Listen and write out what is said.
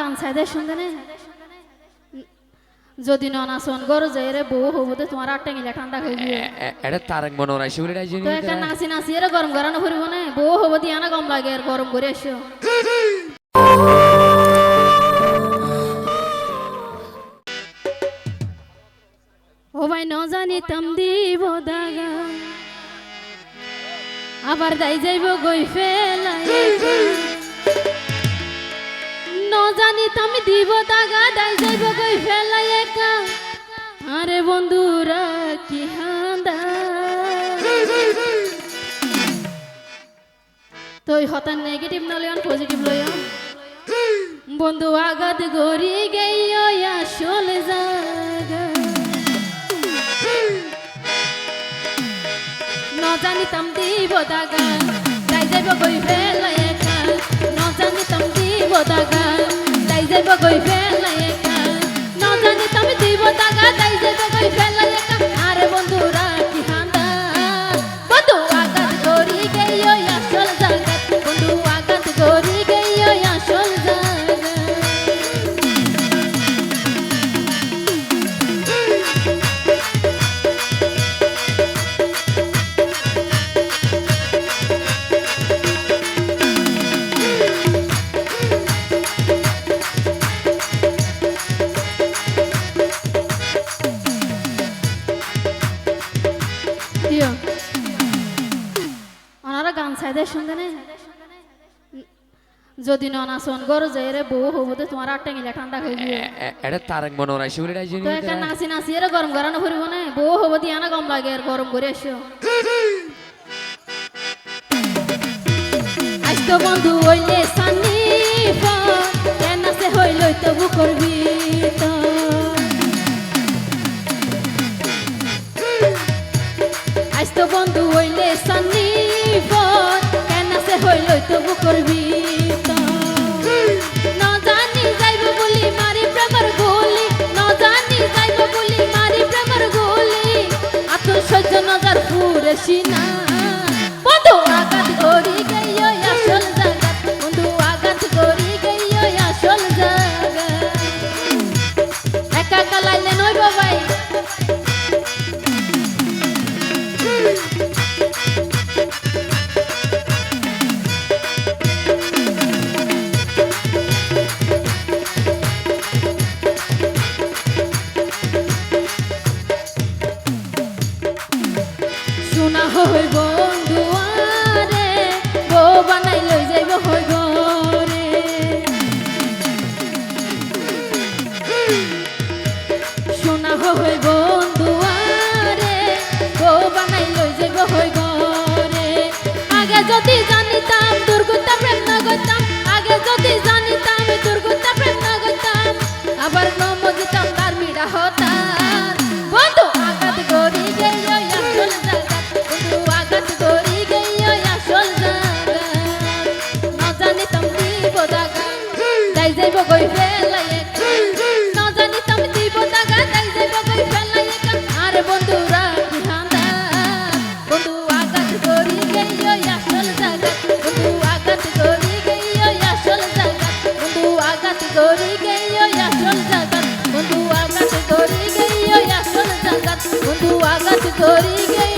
গান ছাইদে শুনতে নে যদি ননাসন গরো যায় রে বউ হবতে তোমার আটটা গিলা ঠান্ডা হয়ে গিয়ে এটা তারেক মনোরাই শিবলি রাইজি তো একটা নাচি নাচি রে গরম গরানো ফুরিব না বউ হবতি আনা গম লাগে আর গরম করে আসো ও ভাই ন জানিতাম দিব দাগা আবার দাই যাইব গই ফেলাই ন জানিতাম দিব দাগা দাই যাইব গই ফেলাই একা আরে বন্ধুরা কি হান্দা তো হতান নেগেটিভ নলিয়ন পজিটিভ লয়ন বন্ধু আগাত গরি গেইও আসলে জাগা ন জানিতাম দিব দাগা দাই যাইব গই ফেলাই একা ন জানিতাম দিব দাগা দাই যাইব গই ফেলাই একা ন জানিতাম দিব দাগা দাই যাইব গই ফেলাই একা আরে বন্ধুরা কি হান্দা বন্ধু আগাত গরি গেইও আসল জাগা বন্ধু আগাত গরি গেইও আসল জাগা ওনারা গান ছাইদে শুনতে নে যদি ননাসন গরো যায় রে বউ হবতে তোমার আটটা গিলা ঠান্ডা হয়ে গিয়ে এটা তারেক মনোরাই শিবলি রাইজি তো একটা নাচি নাচি রে গরম গরানো ফুরিব না বউ হবতি আনা গম লাগে আর গরম করে আসো আজ তো বন্ধু হইলে সানি কেন সে হইল তবু করবি তো আজ তো বন্ধু হইলে সানি কেন সে হইল তবু করবি তো ন জানি যাইব বলি মারি প্রেমর গুলি ন জানি যাইব বলি মারি প্রেমর গুলি আত সহ্য নজর ফুরেছি না বন্ধু আঘাত করি গইও আসল জায়গা বন্ধু আঘাত করি গইও আসল জায়গা একা কালাইলে নই বাবাই শোনা হই বন্ধু আরে বউ বানাই লই যাইব হই ঘরে শোনা হই বন্ধু আরে বউ বানাই লই যাইব হই ঘরে আগে যদি জানিতাম দুর্গতা প্রেম না করতাম আগে যদি জানিতাম দুর্গতা প্রেম না করতাম আবার নম দিতাম তার মিড়া হতাম বন্ধু আঘাত করি গেইও আসল জায়গা বন্ধু আঘাত করি গেইও আসল জায়গা ন জানিতাম দিব দাগা দাই যাইব গই ফেলাই একা ন জানিতাম দিব দাগা দাই যাইব গই ফেলাই একা আরে বন্ধুরা কি হান্দা বন্ধু আঘাত করি গেইও আসল জায়গা বন্ধু আঘাত করি গেইও আসল জায়গা বন্ধু আঘাত করি গেইও আসল জায়গা বন্ধু আঘাত করি গেইও আসল জায়গা বন্ধু আঘাত করি গেইও